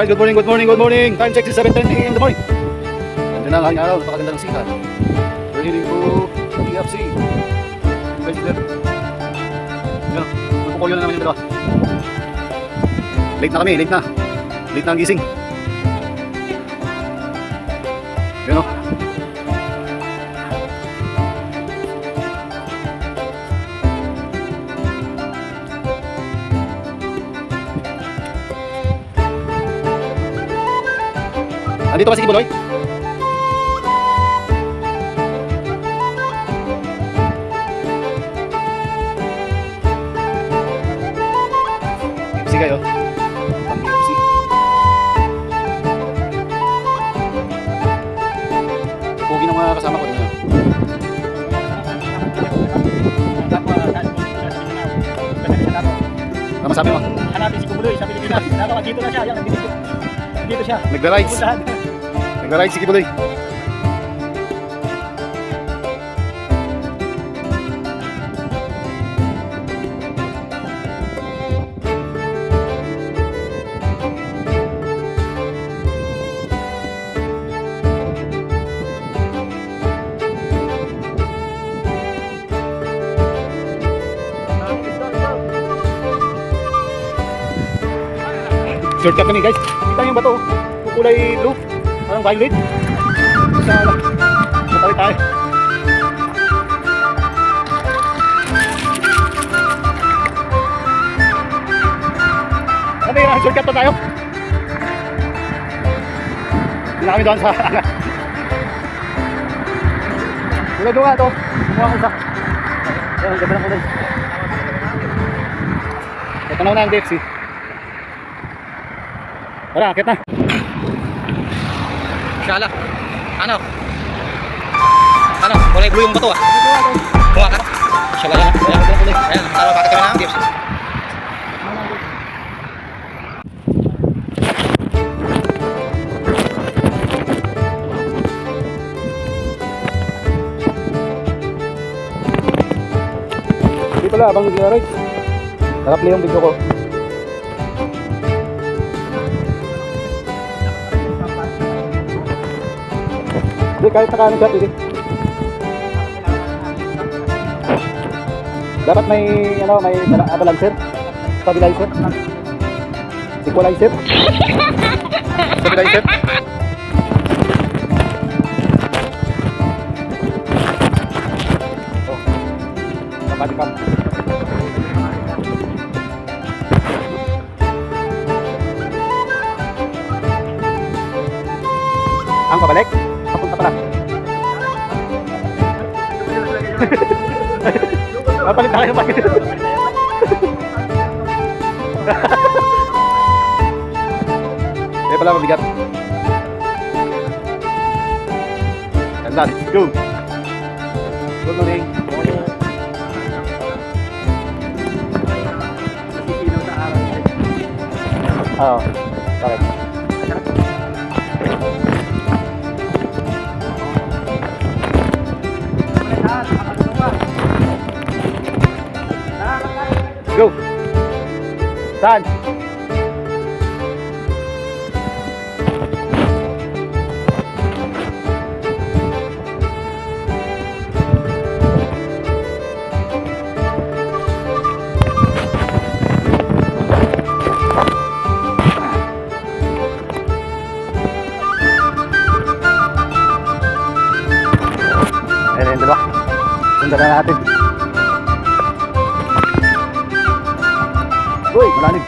Guys, good morning, good morning, good morning. Time check is 7:10 a.m. in the morning. Nandiyan na ang hanging araw, napakaganda ng sikat. We're heading to TFC. Guys, there. Yan, magpukulyo na naman yung dalawa. Late na kami, late na. Late na ang gising. Yan o. Andito ba si Kibuloy? KFC kayo. Pang KFC. Pugi ng mga kasama ko din. Ano masabi mo? Hanapin si Kibuloy sa Pilipinas. Dito na siya. Yan, dito siya. Nagla-rides. Nagla-rides si Kibuloy. Shortcut kami guys. Kita yung bato. Kulay blue. Parang violet. Sa tayo. Ano yun? Shortcut pa tayo. Hindi na kami doon sa anak. Dula-dula ito. Kumuha ko isa. Ayan, ganda ng kulay. Ito na ang DFC. Tara, akit na. Shala. Ano? Kulay blue yung bato ah. Kuha ka. Shala yan. Ayan, talo bakit kami na ang gifts. Hindi pala, abang nag-rides. Harap na yung video ko. Hindi, kahit nakaano siya, pwede. Dapat may, may balancer, stabilizer, equalizer, stabilizer. Oh, kapati cam. Ang pabalik? Papunta pala. Papalit tayo pa. Pala mabigat. Ganda, let's go. Good morning. Sisinaw sa araw. Oo, bakit? Go! Saan? Ayan yung dalawa. Sundan na natin. Uy, malalim.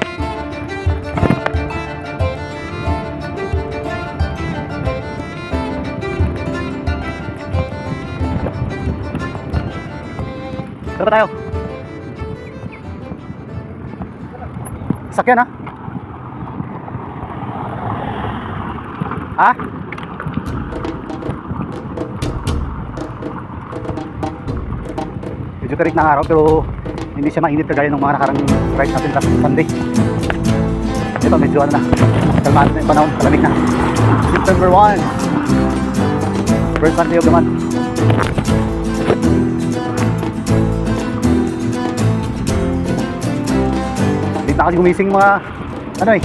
Saan ba tayo? Sakyan ha? Ha? Medyo tarik ng araw pero hindi siya mainit kagaya ng mga nakarang ride natin last Sunday. Ito medyo ano na, kalmado na yung panahon, kalamig na. September 1, first Sunday of the month. Hindi na kasi gumising mga ano eh,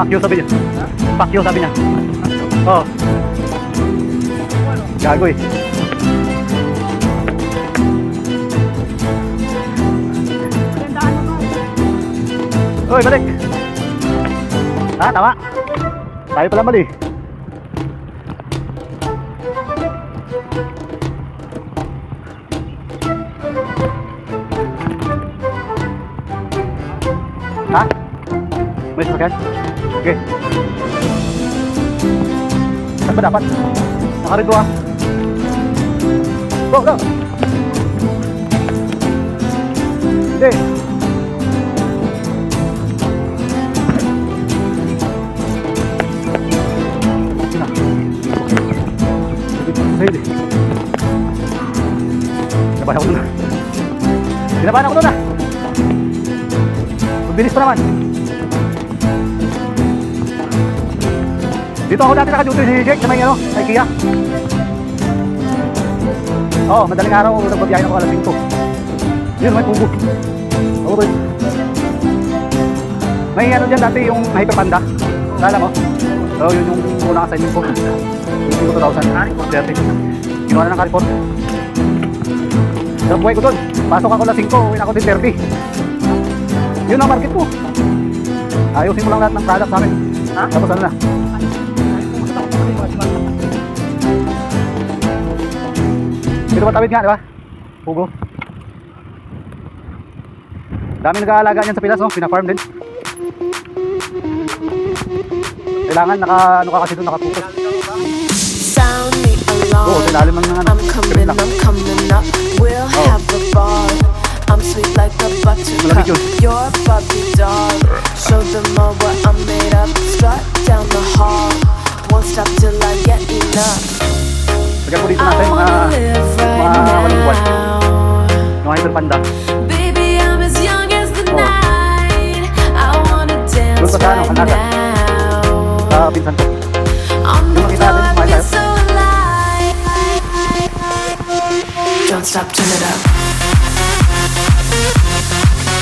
Fuck you sabi niya. Fuck you sabi niya. Oo. Gago eh. Uy, balik. Ah, tama. Tayo pala mali. Ha? May sasakyan? Okay. Saan ba dapat? Nakarito ah. Go, go! Hindi. Pwede. Kinabahan ako doon. Kinabahan ako doon ah. Magbilis pa naman. Dito ako dati nakaduto si Jake sa may ano, sa IKEA. Oo, madaling araw nagbabiyahe ako alas 5. Yun, may pugo. Oo, rin. May ano dyan dati yung Hyper Panda. Kala mo? Oo, yun yung unang assignment ko. Yung 2,000. Ginawa na ng Carrefour. Sa buhay ko doon. Pasok ako alas 5, uwi na ako din 30. Yun ang market ko. Ayusin mo lang lahat ng product sa akin. Ha? Tapos ano na? Dito matawid nga, di ba? Pugo. Dami nag-aalaga niyan sa Pilas, no? Pina-farm din. Kailangan ano ka kasi doon nakatutok. Sound the alarm. Oo, ilalim lang ng ano. I'm coming up. We'll have a ball. I'm sweet like a buttercup. You're puppy dog. Show them all what I'm made of. Strut down the hall. Won't stop till I get enough. Lagyan ko dito I natin wanna live right malungkot. now. Yung Hyper Panda. Baby, I'm as young as the Oh. night. I wanna Doon dance pa sa ano, right Kanada. now. Sa pinsan ko. On the Yung makita floor, natin, I kumain feel tayo. so alive. Don't stop, turn it up.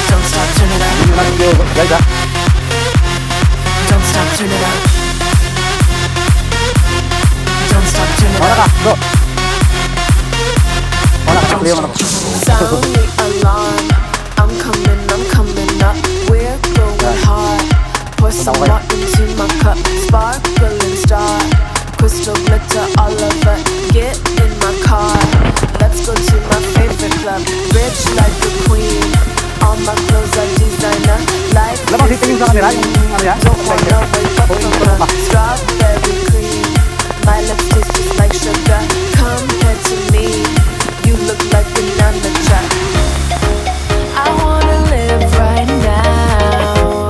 Don't stop, turn it up. Yun yung natin yung guys ha. Don't stop, turn it up. Don't stop, turn it Wala ka, up. go. Wala ka, sakli yung ano ko. Sound the alarm. I'm coming up. We're going hard. Pour some more into my cup. Sparkling star. Crystal glitter all over. Get in my car. Let's go to my favorite club. Rich like a queen. All my clothes are designer. Like Alam mo, siting yung sa kanila, yung ano yan? don't wanna wake up from a strawberry cream. My lips taste just like sugar. Compared to me, you look like an amateur. I wanna live right now.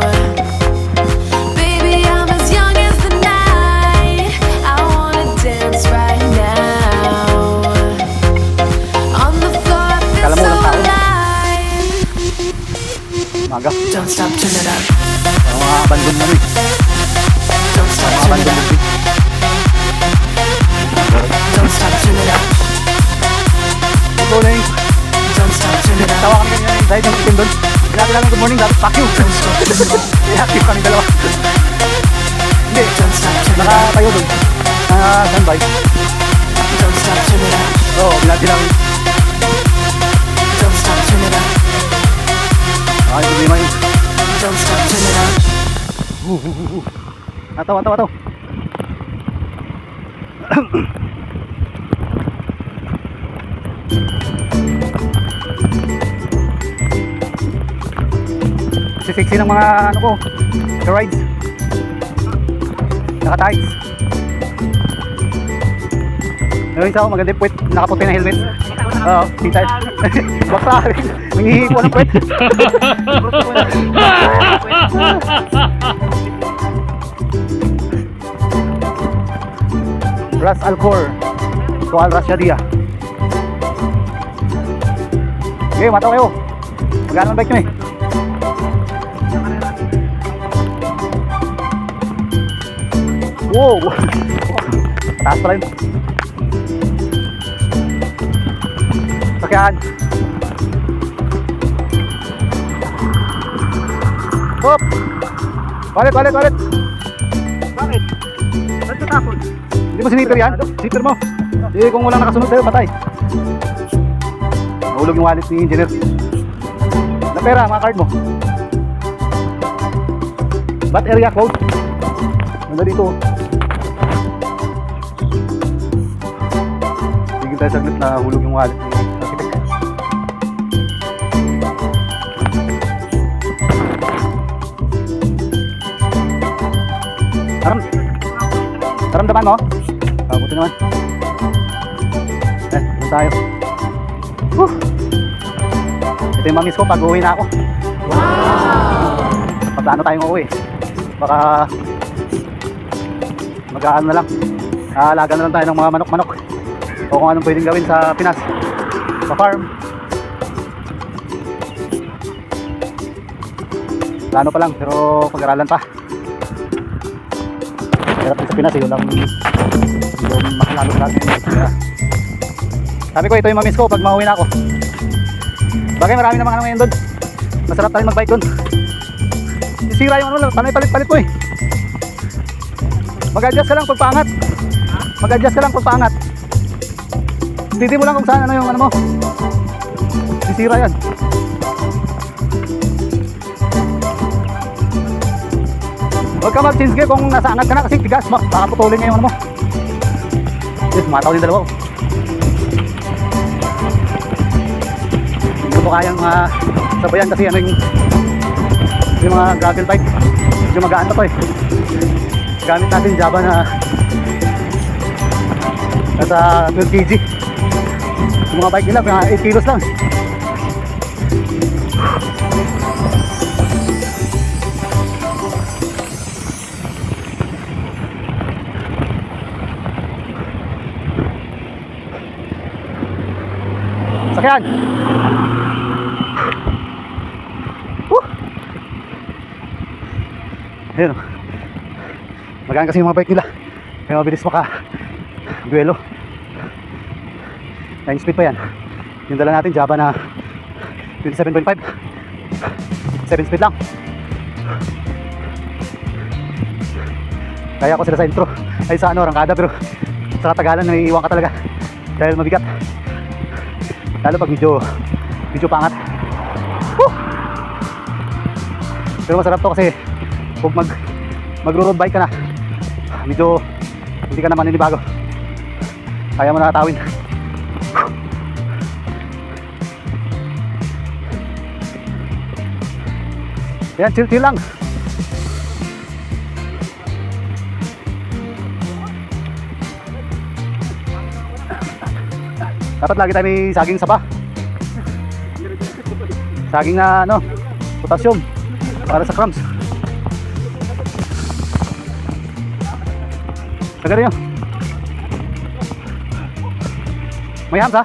Baby, I'm as young as the night. I wanna dance right now. On the floor, I feel Kala mo so walang tao. alive. Maga. Don't stop, turn it up. Ang mga abandon na rin. Don't stop, Mga turn it abandon up. na rin. Don't stop, turn it up. Good morning. Don't stop, turn it up. Tawa kami kanina yung side ng itim doon. Sinabi namin good morning, dapat fuck you. I-active kami dalawa. Hindi, Don't stop, turn it up. nakatayo doon. Standby. Don't stop, turn it up. Oo, binati namin. Don't stop, turn it up. Ay, problema yun. Don't stop, turn it up. Ataw. Sisiksi ng mga ano ko, rides. Naka-tights. Yung isa ko, maganda yung puwet, nakaputi na helmet. Oo, kita. Baksa rin. Nangihipo ng puwet. Ras Alcor. Tual Rasyadia. Okay, mataw kayo. Magkano ang bike nyo eh? Wow! Taas pala yun. Sakyan. Hop! Walit. mo sinipir yan? Sinipir mo. Eh, kung walang nakasunod sa'yo, patay. Nahulog yung wallet ni engineer. Na pera, mga card mo. Bat area code. Nanda dito. Tigil tayo saglit na hulog yung wallet ni architect. Naramdaman mo? Buti naman. Doon tayo. Ito yung mamiss ko pag uwi na ako. Paplano tayong uuwi. Baka mag-aano na lang. Aalaga na lang tayo ng mga manok-manok. O kung anong pwedeng gawin sa Pinas. Sa farm. Plano pa lang pero pag-aralan pa. Hirap din sa Pinas, yun lang yung makalalo sa atin. Kaya, sabi ko ito yung mamiss ko pag mauwi na ako. Bagay marami namang ano ngayon doon. Masarap tayo mag-bike doon. Sisira yung ano, panay palit-palit ko eh. Mag-adjust ka lang pag paangat. Mag-adjust ka lang pag paangat. Titi mo lang kung saan ano yung ano mo. Sisira yan. Huwag ka mag-change gear kung nasa angat ka na kasi tigas mo. Baka putulin niya yung ano mo. Yes, mataw din dalawa ko. Hindi ko kayang sabayan kasi ano yung mga gravel bike. Medyo magaan na to eh. Gamit natin Java na nasa 12 kg. Yung mga bike nila, mga 8 kilos lang. Sakyan! Ayun o. Magaan kasi yung mga bike nila. Kaya mabilis maka-duelo. 9 speed pa yan. Yung dala natin Java na 27.5. 7 speed lang. Kaya ko sila sa intro. Ay sa ano, rangkada pero sa katagalan naiiwan ka talaga. Dahil mabigat. Lalo pag medyo pangat. Pero masarap to kasi kung mag-road bike ka na, medyo hindi ka na maninibago. Kaya mo nakatawin. Ayan, chill lang. Dapat lagi tayo may saging sapa. Saging na ano, potassium para sa cramps. Tagarin nyo. May hams ha?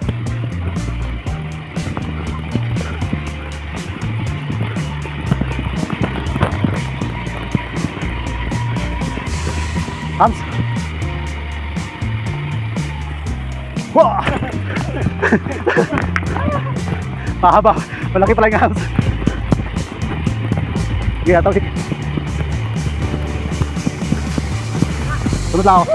Hams. Wah! Mahaba. Malaki pala yung hams. Sige, ataw sige. Sunod lang ako.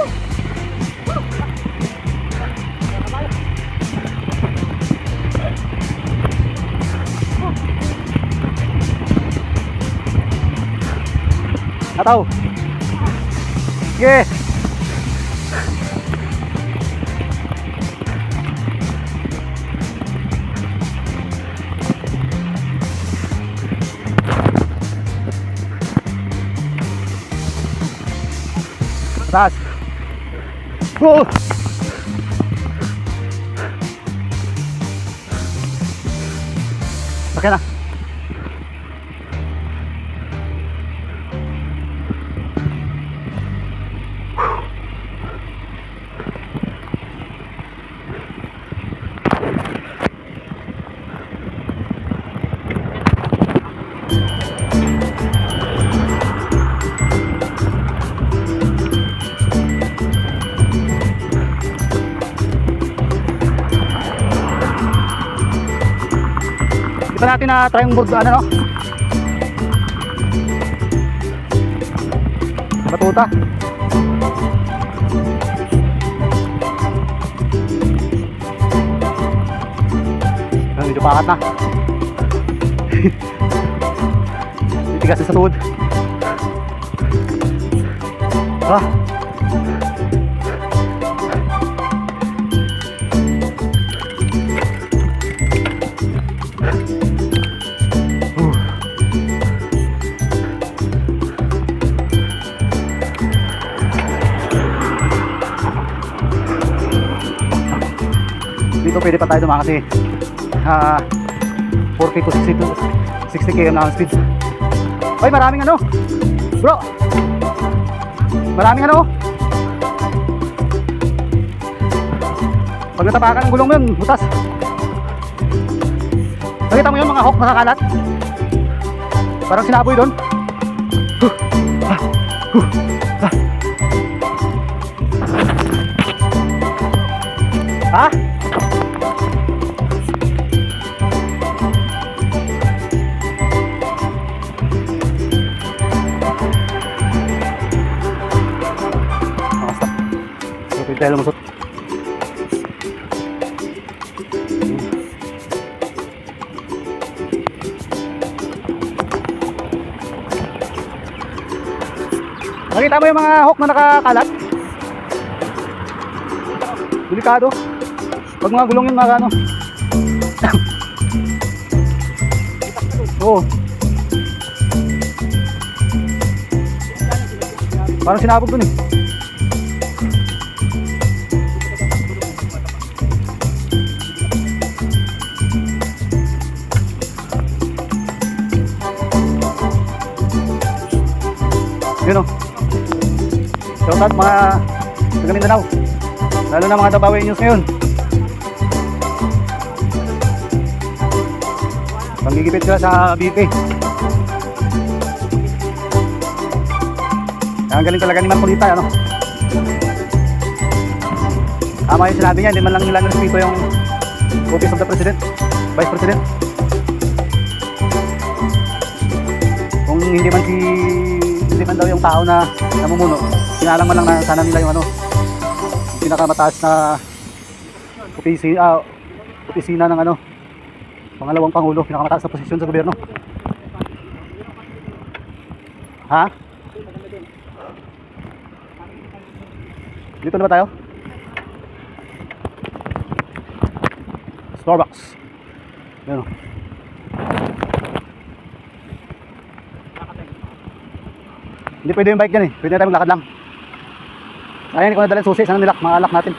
Ataw. Sige. Taas. Oh. Okay na. Ito natin na try yung board ano no? Batuta. Medyo pakat na. Titigas sa tuhod. Ah. Dito pwede pa tayo dumaan kasi 40 to 60 km na ang speed. Ay, maraming ano bro, maraming ano. Pag natapakan ng gulong mo yun, butas. Nakita mo yun mga hawk nakakalat, parang sinaboy doon. Ha? Okay, tayo lumusot. Nakita mo yung mga hawk na nakakalat? Delikado. Pag mga gulong yun, mga ano. Oo. Parang sinabog dun eh. Yun o. Shout out mga taga Mindanao, lalo na mga Davao News ngayon. Panggigipit sila sa BP. Ang galing talaga ni Marcolita, ano? Tama yung sinabi niya, hindi man lang nila respeto yung office of the President, Vice President. Kung hindi man daw yung tao na namumuno, sinalang man lang na sana nila yung ano, pinakamataas na opisina ng ano, pangalawang pangulo, pinakamataas na posisyon sa gobyerno. Ha? Dito na ba tayo? Starbucks. Yan o. Hindi pwede yung bike dyan eh. Pwede na tayo maglakad lang. Ayan, hindi ko nadala yung susi. Sana nilak, mga alak natin.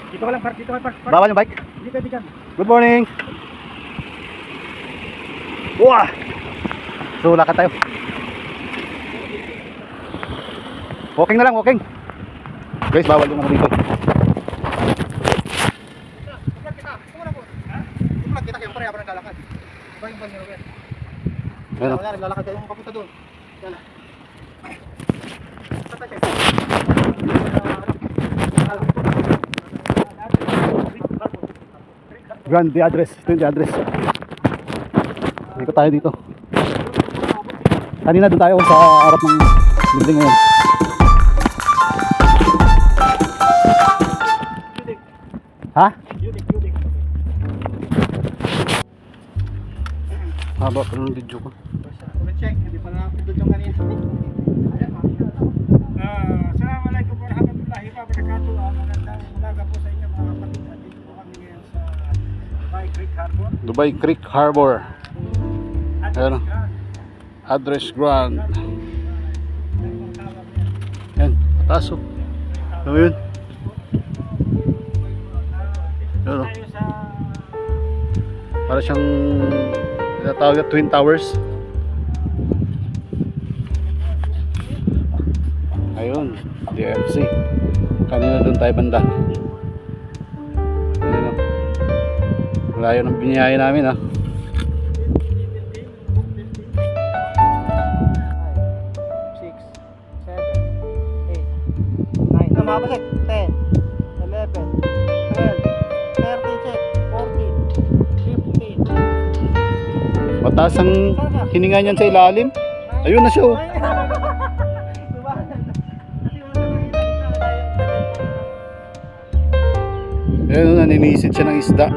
Dito ka lang, park. Dito ka park. Bawal yung bike. Hindi pwede dyan. Good morning. Wah! So, lakad tayo. Walking na lang, walking. Guys, bawal yung ano dito. Kita kayo pare, habang naglalakad. Iba yung panyo, Robert. Ayan o. Wala, naglalakad kayo papunta doon. Yan. Grande address. Ito yung address. Dito tayo dito. Kanina doon tayo sa harap ng building ngayon. Ha? Haba pa ng video ko. Check, hindi pa nakapindot yung kanina. Assalamualaikum warahmatullahi wabarakatuh. Magandang umaga po sa inyo mga kapatid. Dito po kami ngayon sa Dubai Creek Harbor. Dubai Creek Harbor. Ayan. Address Grand. Yan, pataso. Ano yun? Ano? Para siyang tinatawag na Twin Towers. Ayun, DFC. Kanina doon tayo banda. Ayun o. Malayo ng biniyaya namin ha. 6, 7, 8, 9, 10, 11, 12, 13, 14, 15. Mataas ang hininga niyan sa ilalim. Ayun na siya oh. Ayun, naninisid siya ng isda.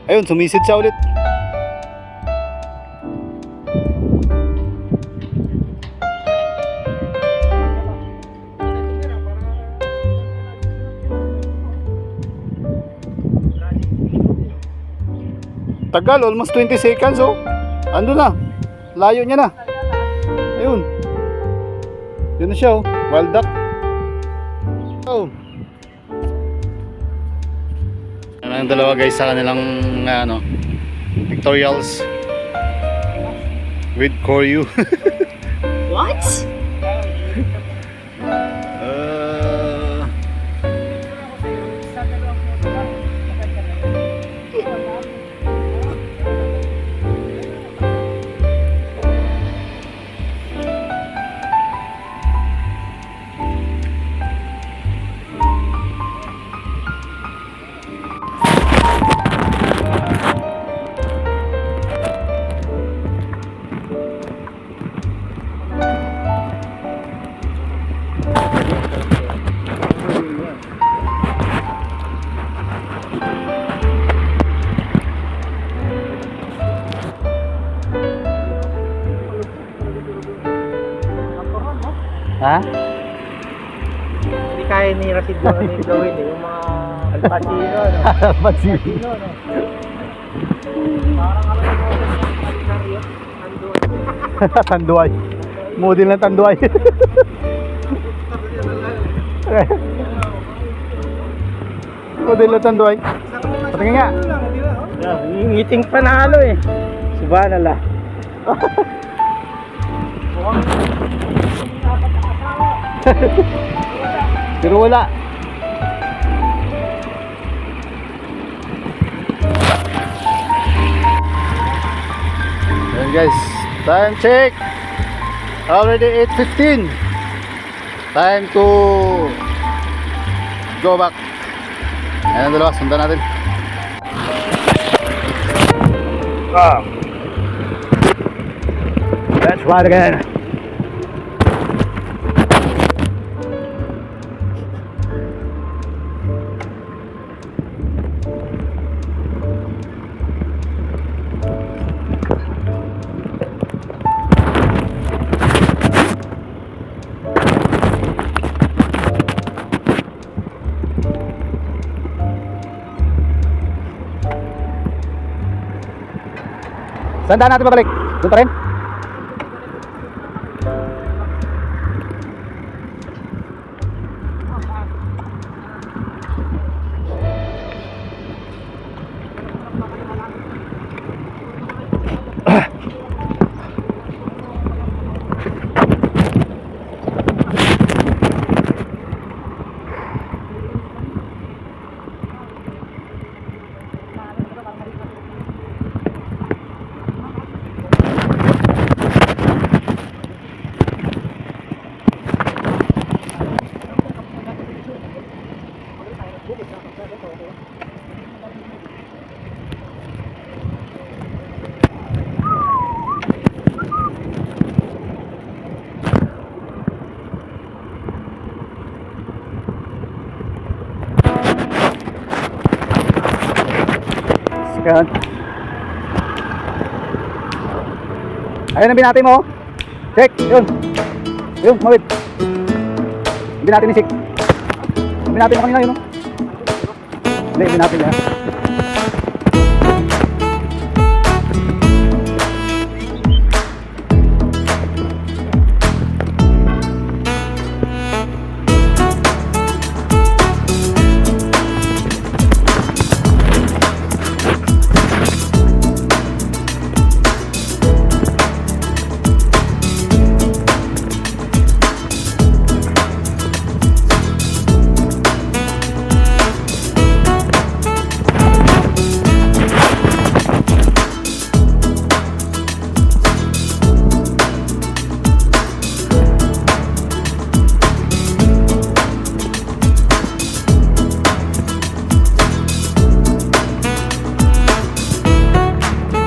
Ayun, sumisid siya ulit. Tagal, almost 20 seconds oh. Ando na. Layo niya na. Ayun. Yun na siya oh. Wild duck. Oh. Ano yung dalawa guys sa kanilang ano, pictorials with Koryu. What? Ha? Hindi kaya ni Rashid yung gawin eh, yung mga Al Pacino, no? Pacino, no? Parang ano yung Mario, Tanduay. Tanduay. Model ng Tanduay. Model ng Tanduay. Patingin nga. Ngiting panalo eh. Subhanallah. Pero wala. Ayan guys, time check. Already 8:15. Time to go back. Ayan ang dalawa, sundan natin. Let's ride again. Saan daan natin babalik? Doon pa rin? Yan. Ayun ang binati mo. Check. Yun. Yun, mawid. Binati ni Sik. Binati mo kanina yun. Hindi, binati niya.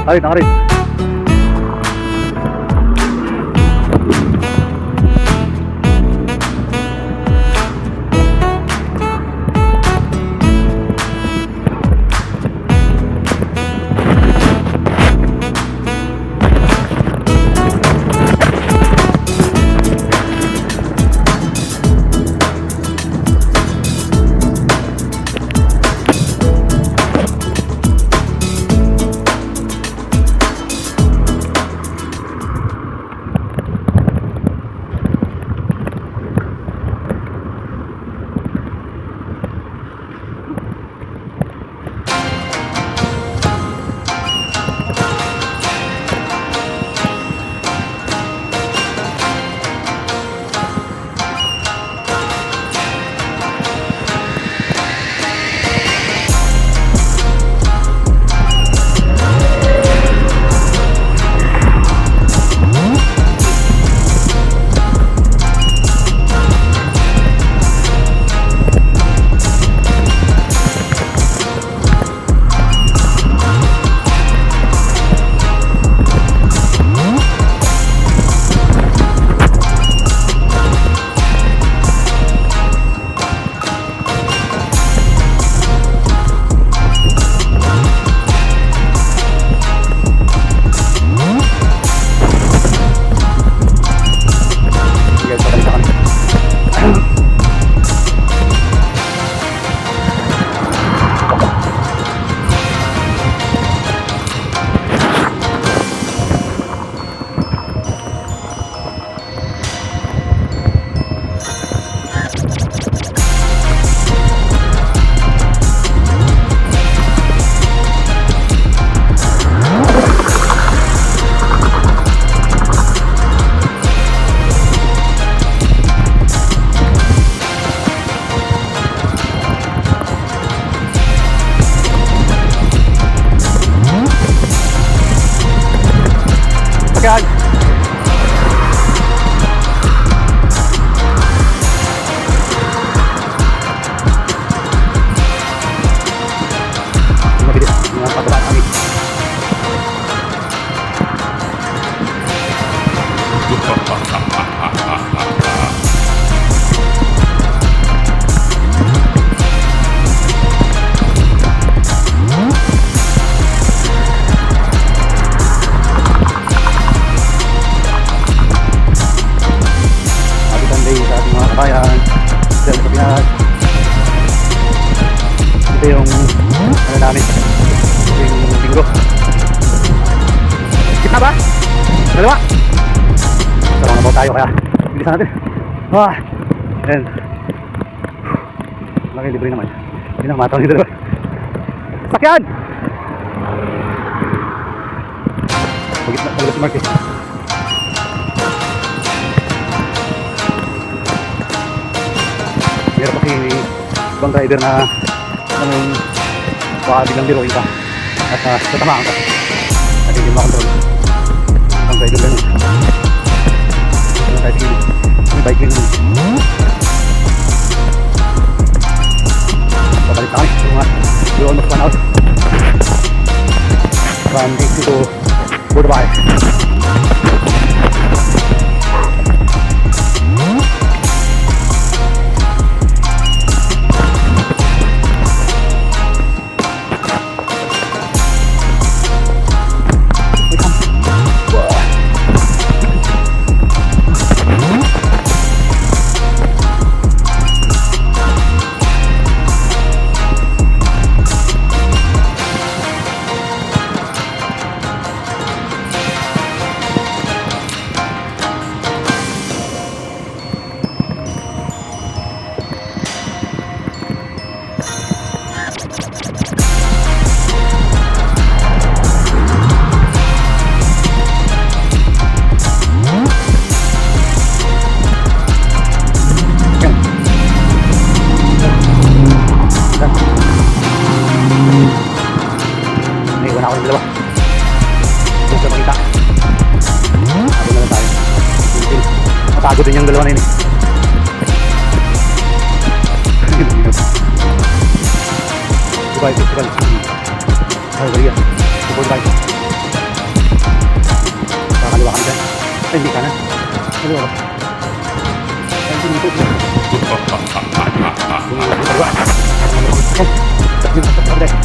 Ay, nakarin. Ito yung ano namin, yung linggo. Kita ba? Dalawa? Sarang na po tayo kaya bilisan natin. And laki libre naman. Hindi na matawag yung dalawa. Sakyan! Pagit na si Marquez. Meron kasi ibang driver na anong baka biglang biroin ka at tatamaan ka at hindi makontrol. Ibang driver ganun. Ano tayo sige? May bike ganun. Papalit na kami. We're almost 1 hour from Dixie to Budapest. Naiwan ako ng dalawa. Huwag ka makita. Ako na lang tayo. Matagod din yung dalawa na yun eh. Dubai Festival. Bulgaria. Dubai. Kakaliwa kami dyan. Ay, hindi kanan. Kaliwa ba? Ay, hindi dito. Kaliwa. Yung sa kapag dahil.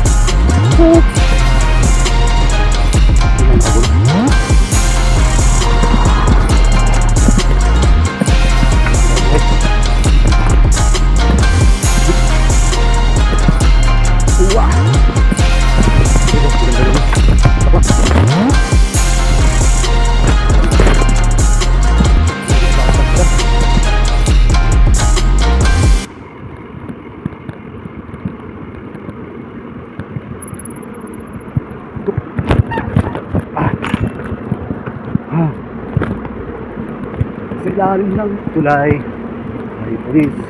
Sa ilalim ng tulay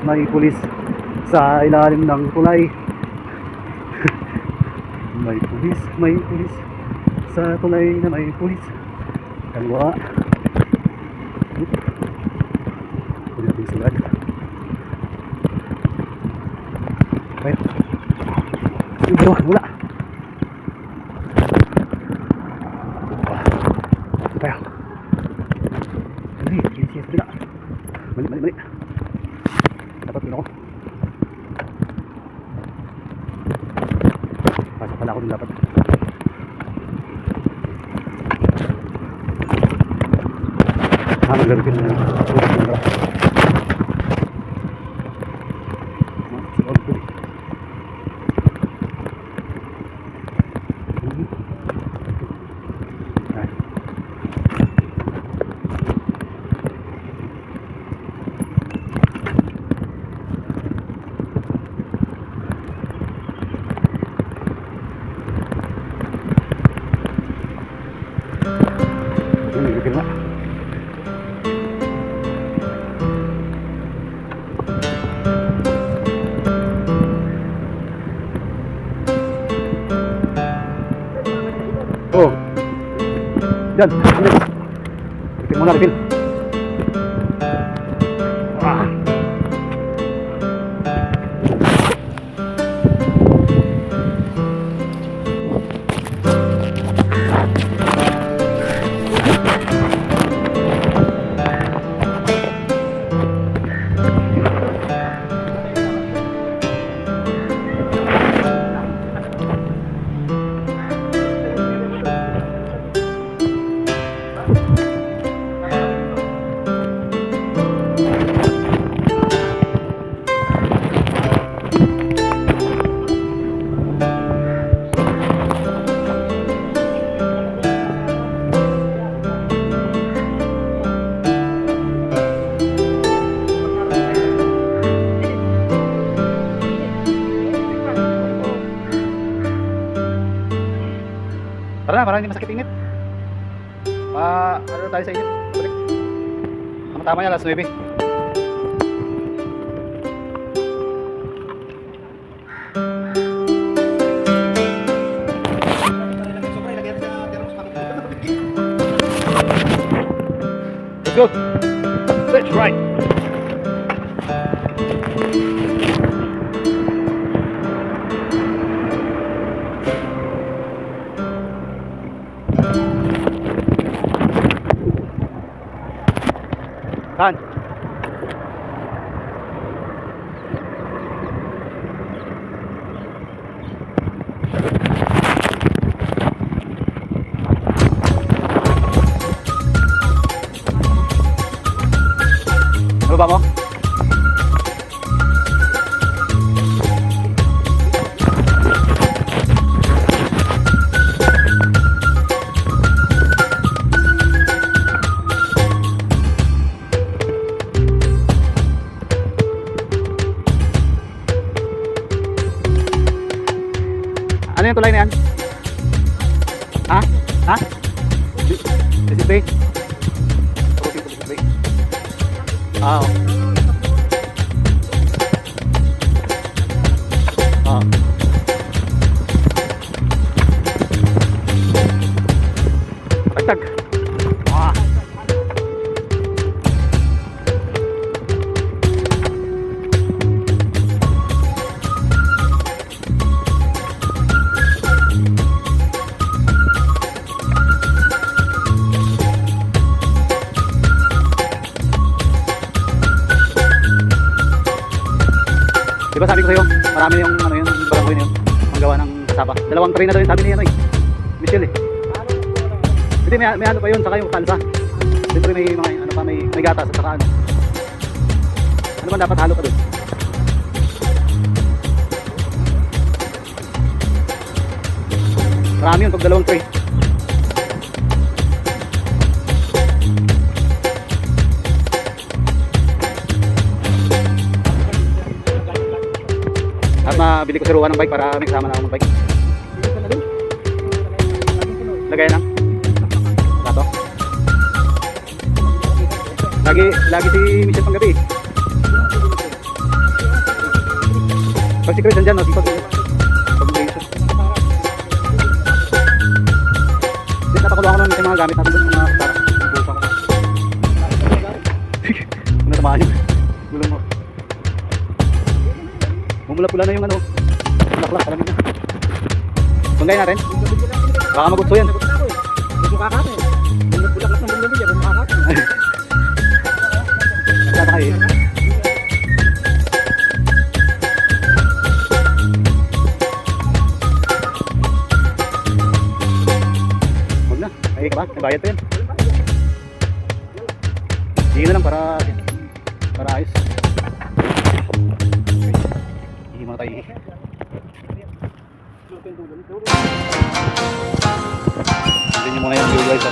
may pulis sa ilalim ng tulay. may pulis sa tulay na may pulis. Kaliwa. Pwede natin sulat. Okay. Siguro wala. Tayo. Mali. Dapat yun ako. Pasok pala ako dun dapat. Maglaro ko na lang. Oh. Yan. Refill muna, refill. Wala, parang hindi masakit init. Ano tayo sa init? Balik. Tama yan, alas 9. Let's go. Let's ride. Saan? Ano ba mo? Ano yung tulay na yan? Ha? Ha? Visit Bay? Visit Bay? Ah, oh. Ah. Pagtag. Ah. Diba sabi ko sa'yo, marami yung ano yun, barangay na yun, ang gawa ng saba. 2 train na daw yun, sabi ni ano eh, Michelle eh. Hindi, may ano pa yun, saka yung kalsa. Siyempre may mga ano pa, may gatas at saka ano. Ano ba dapat halo ka doon? Marami yun, pag 2 train. At mabili ko si Ruan ng bike para may kasama na ako ng bike. Lagayan lang. Sato. Lagi si Michelle pang gabi. Pag si Chris nandyan, no? Pag napakulo ako nun sa mga gamit natin doon, mga para. Nagbusa ko na. Kung natamaan yun. Gulong mo. Mumula-pula na yung ano. Laklak, alam niyo. Banggayin natin. Baka magutso yan. Mukha ka eh. Bulak-bulak ng bumili, mukha ka. Nagkata kayo. Huwag na. Ay ka ba? May bayad pa yan. Hindi na lang para ayos. Hindi mo na tayo. Hindi nyo muna yung view guys.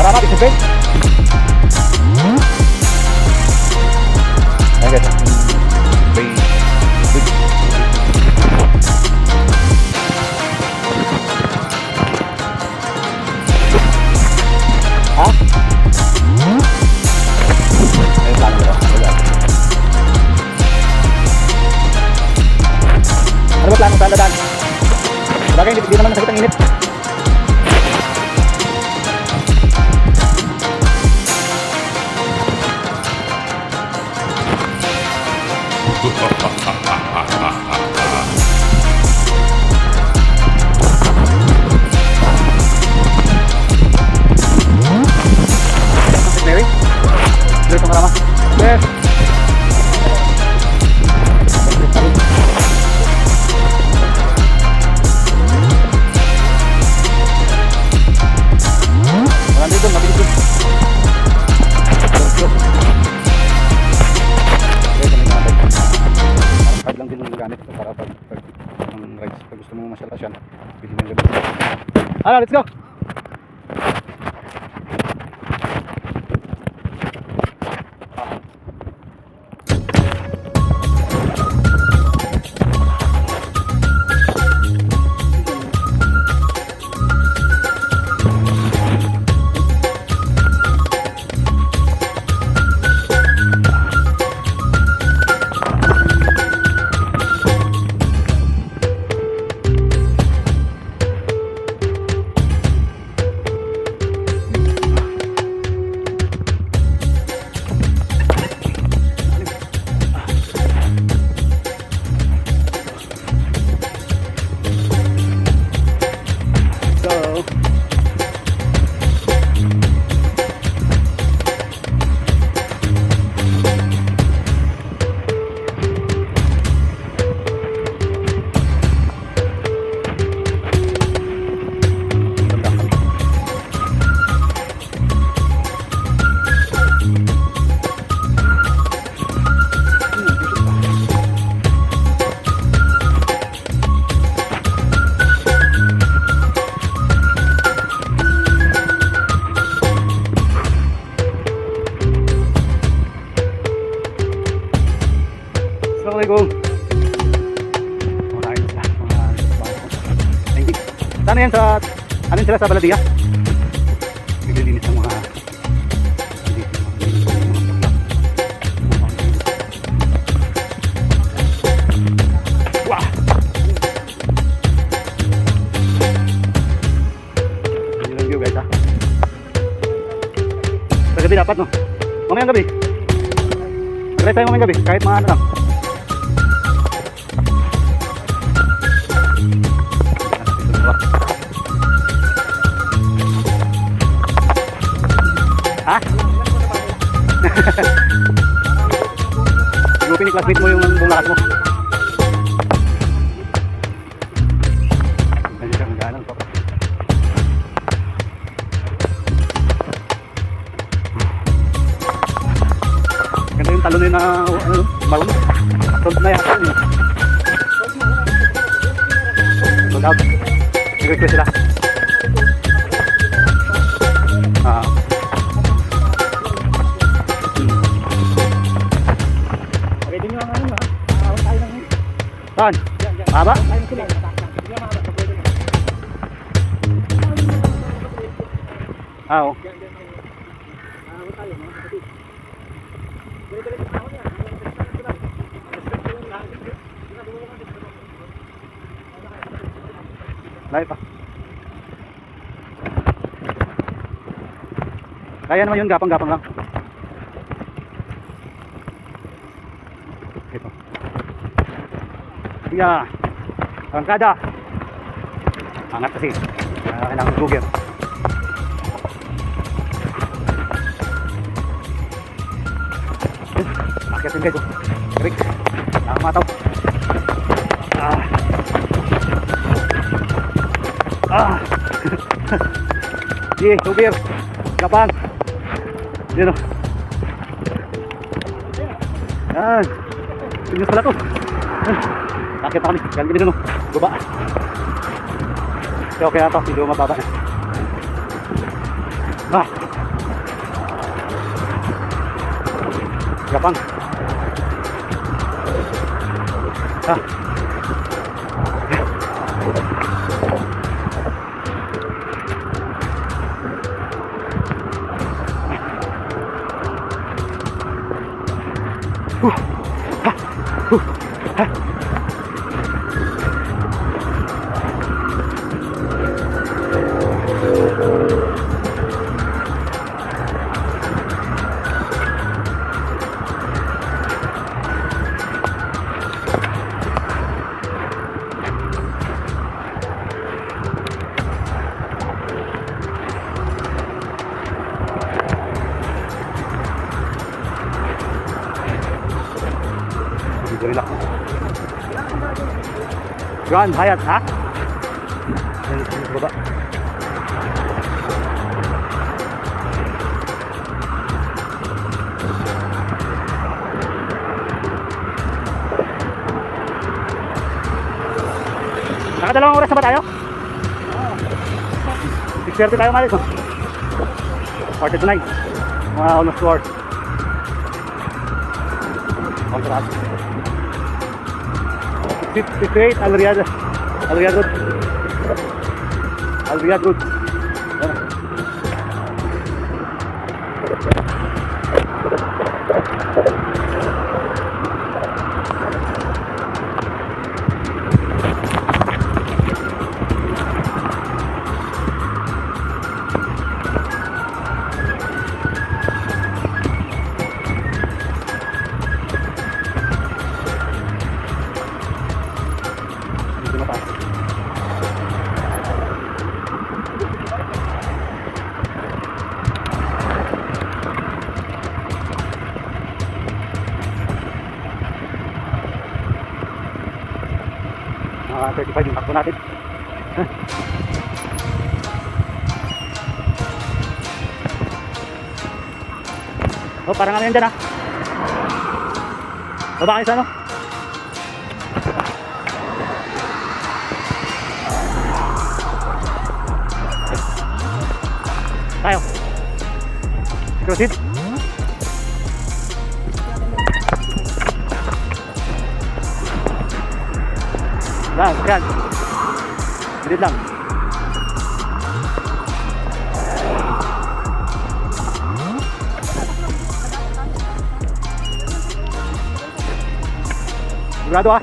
Tara, Mati, subay. Ayan guys, subay. Ha? lang kung saan dadaan. Sabagay, hindi naman nasakit ang init. Mary? Clear itong karama. Clear. Marami doon, mabilis doon. Okay, kami natin. Card lang din yung gamit ito para pag ang rides. Pag gusto mo masyala siya, bilhin mo yung gabi. Let's go! Assalamualaikum. Maraming sila, mga thank you. Sana yan sa, ano sila sa Baladiya? Naglilinis ng mga wah! Yun ang view guys ha. Sa gabi dapat no? Mamayang gabi. Try tayo mamayang gabi, kahit mga ano lang. Ha? Gupin ni classmate mo yung buong lakas mo. Ganyan siya magandang to. Ganda yung talon na yun na maroon. Front na yata yun. Sold out. Nag-request sila. Saan? Mahaba? Oo. Lahat pa. Kaya naman yun, gapang-gapang lang. Ito. Yeah. Arangkada. Angat kasi. Kailangan Google. Akit din guys. Krik. Ang mataw. Yeah, Google. Kapan. Yan o. Yan. Tingnan pala to. Akit na kami. Galing din o. Guba. Okay na to. Hindi mababa na. Gapang. Grand Hyatt, ha? Yan, sa baba. Nakadalawang oras na ba tayo? 6:30 tayo malis, no? Quarter to 9. Mga almost 2 hours. Contract. 58 Al Riyadh Road. Al Riyadh Road. Ayan. Medyo mataas. Mga 35 yung takbo natin. Oh, parang ano yan dyan, ha? Baba kayo sa ano? Tayo. Proceed. Yan. Bilit lang. Sigurado, ha?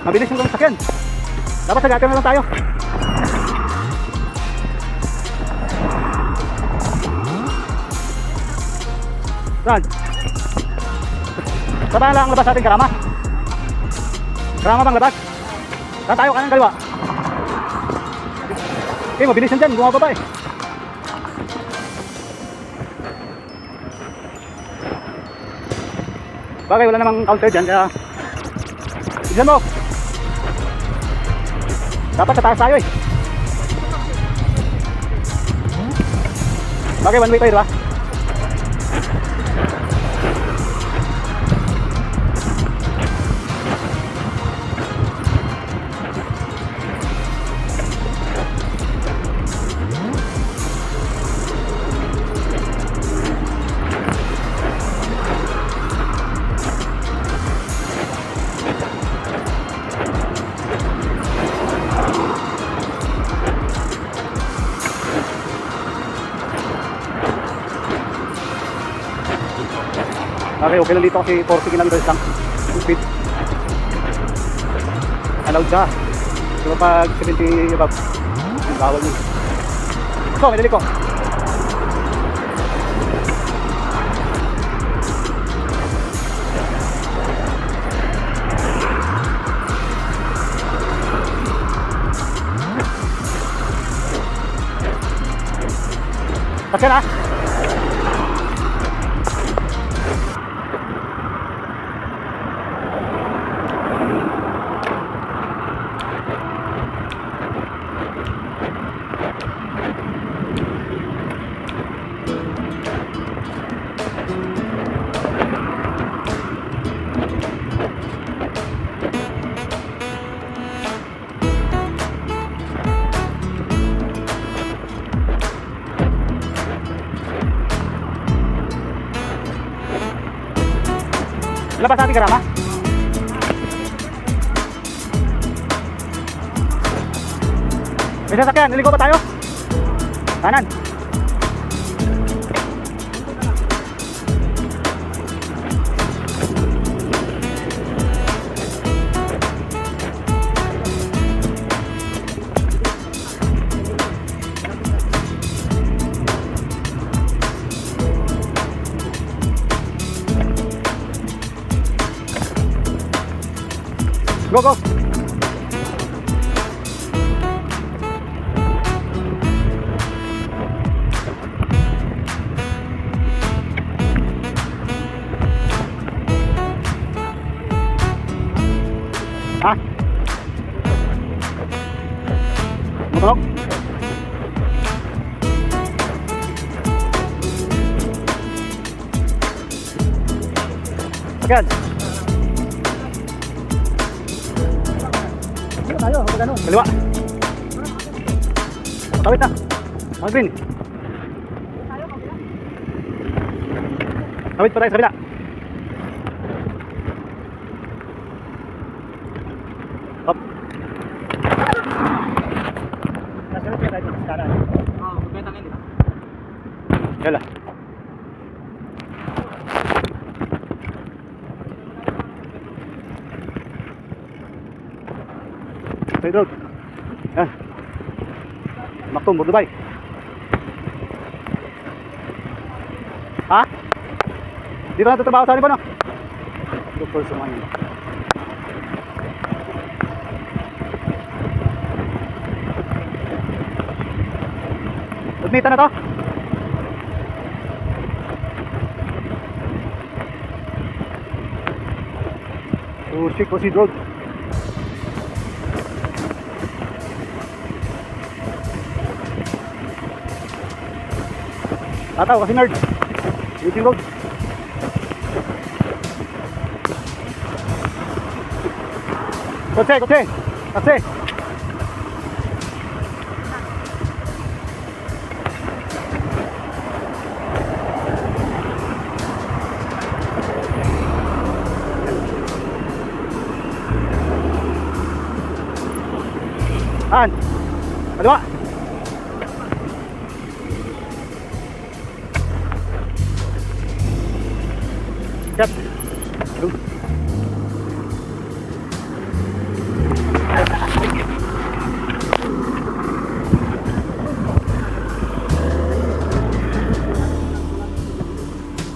Mabilis yung sakyan. Dapat sagatan na lang tayo. Saan? Saan lang ang labas natin, Karama? Karama bang labas? Saan tayo, kanan kaliwa? Okay, mabilis yan dyan, bumababa eh. Bagay, wala namang counter dyan, kaya tignan mo. Dapat sa taas tayo eh. Bagay, one way tayo, diba? Okay lang dito kasi 40 kilometers lang yung speed. Allowed siya. Pero pag 70 above, bawal yun. So, may dali ko. Pasyan, ha? Labas natin, Karama. May sasakyan, niligo ba tayo? Kanan. Go, go. Ha? Tumutunog? Ayan. Tayo, kapag ano. Kaliwa. Tawid na. Mga green. Tawid pa tayo sa kabila. Hop. Nasunod ka tayo sa kanan. Oo, magkatangin dito. Yala. Side road. Yan. Maktum, Burdubay. Ha? Di ba natatrabaho sa ano ba no? Look for someone. Admita na to? To Sheikh Rashid Road. Tataw kasi nerd. Waiting road. Kotse, kotse. Taxi. An. Kaliwa. Yep.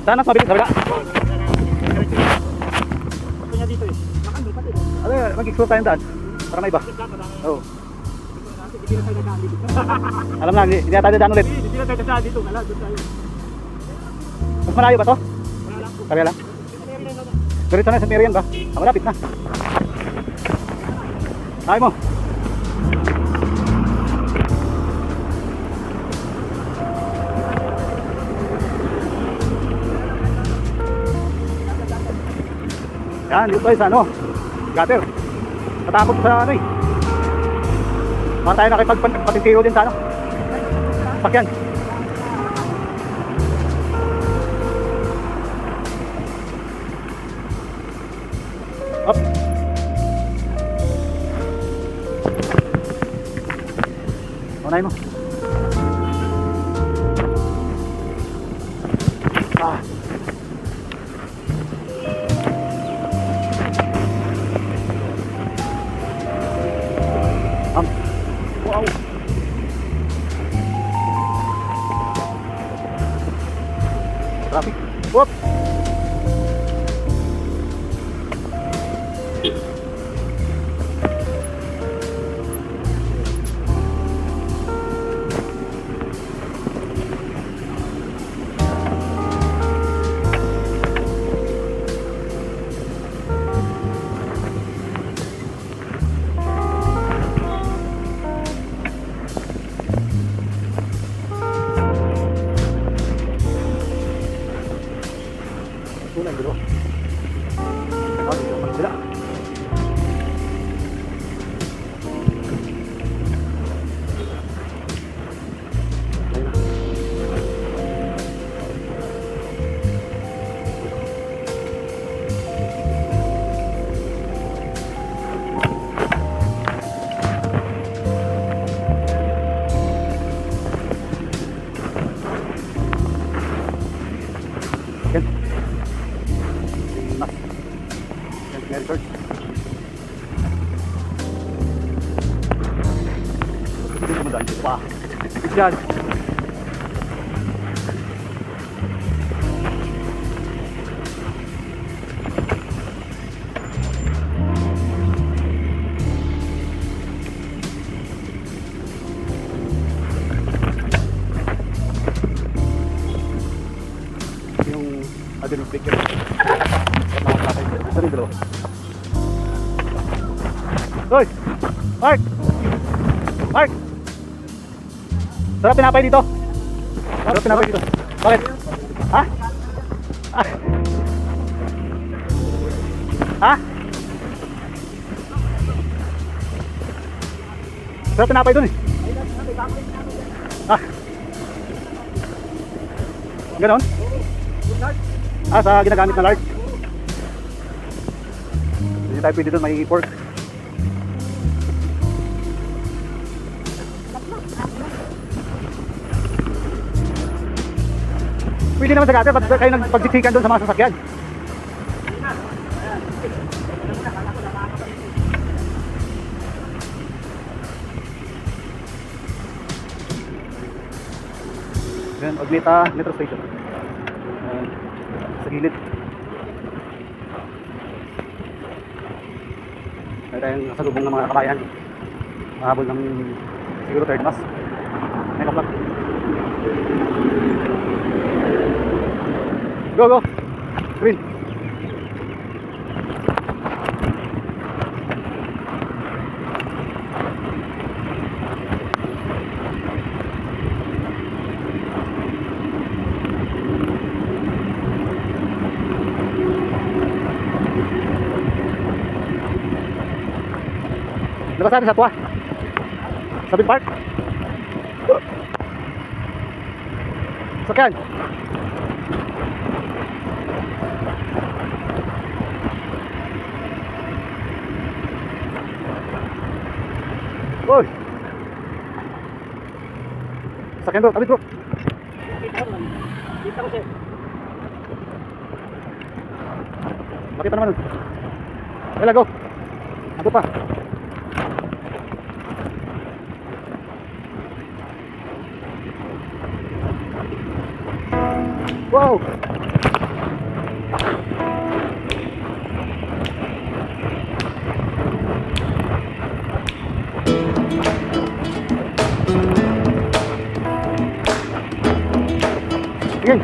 Saan mas mabilis? Kabila? Gusto niya dito eh. Nakando pati. Ano yun? Mag-explore tayong daan. Para may iba. Oo. Hindi na tayo dadaan dito. Alam na, hindi na tayo daan ulit. Hindi na tayo dadaan dito. Wala, doon tayo. Mas malayo ba to? Wala lang po. Kaya lang? Diretso na sa Merian ba? Ah, malapit na. Tayo mo. Yan, dito tayo sa ano? Gutter. Natakot sa ano eh. Baka tayo nakipagpatitiro din sa ano? Sakyan. Up. Unahin mo. Ah. Wow. Traffic. Whoop. Tulang dulu. Oh, tidak. Yan. Yan, Church. Dito mo daan dito pa. Yan. Yung adrenaline picture. Ito rin dalawa. Hoy! Mark! Mark! Sarap tinapay dito. Sarap tinapay dito. Bakit? Ha? Ah. Ha? Sarap tinapay dun eh. Ah. Ganon? Ah, sa ginagamit na lard. Hindi tayo pwede dun, may pork. Pwede naman sa gutter, ba't kayo nagpagsiksikan doon sa mga sasakyan? Yan, Oglita Metro Station. Ayan, sa gilid. May tayong kasalubong ng mga kabayan. Mahabol ng siguro third mass. May kaplak. Go, go! Green! Labas natin sa tuwa. Sabing park. Sakyan. Uy. Sakyan bro, tabit bro. Makita naman nun. Wala, go. Ako pa. Wow! Sige.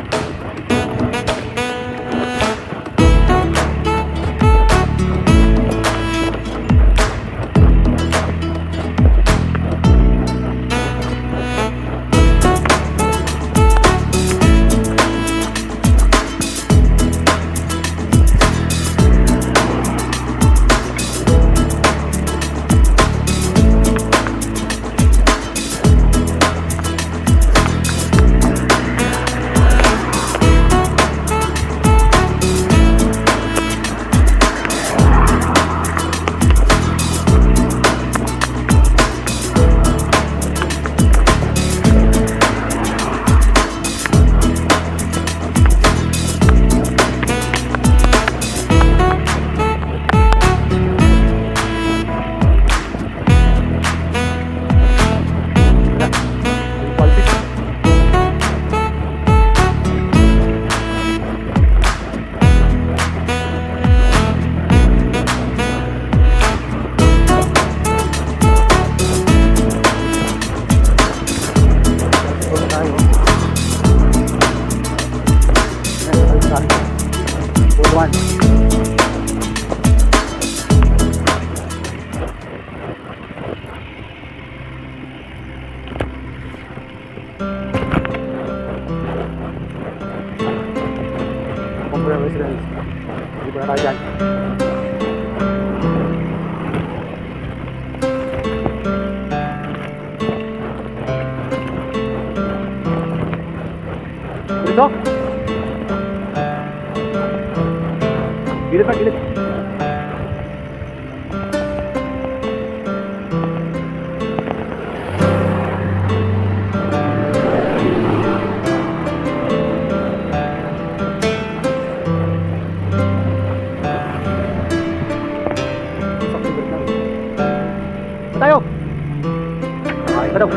Convoy residence. Hindi ba na tayo dyan? Dito? Gilid pa, gilid. Tayo. Ay, ka daw.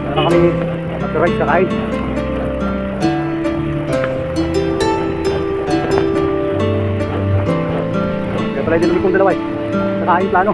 Meron kami after-rides kakain. Kaya pala din kami kong dalawa eh. Kakain plano.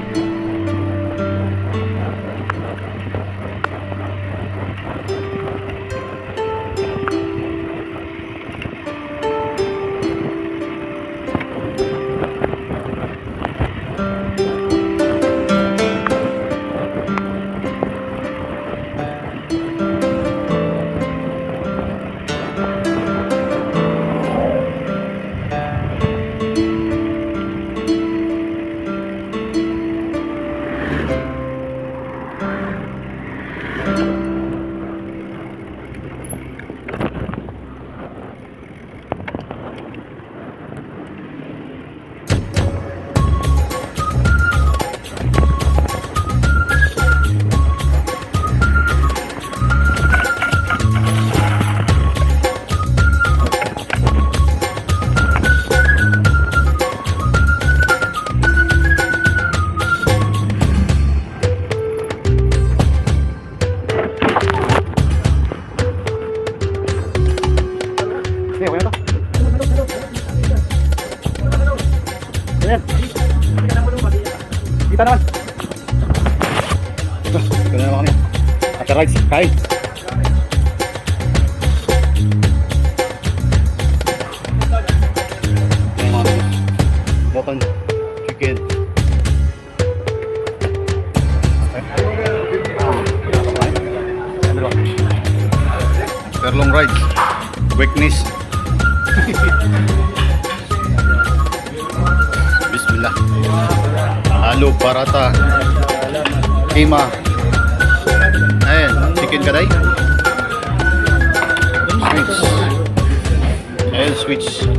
kita naman. Ito na naman kami. After rides, kain. Ayan mga boss. Bacon, chicken. Perlong rides. Weakness. Bismillah. Halo parata. Kima. Ayan, chicken kaday. Switch. Ayan, switch.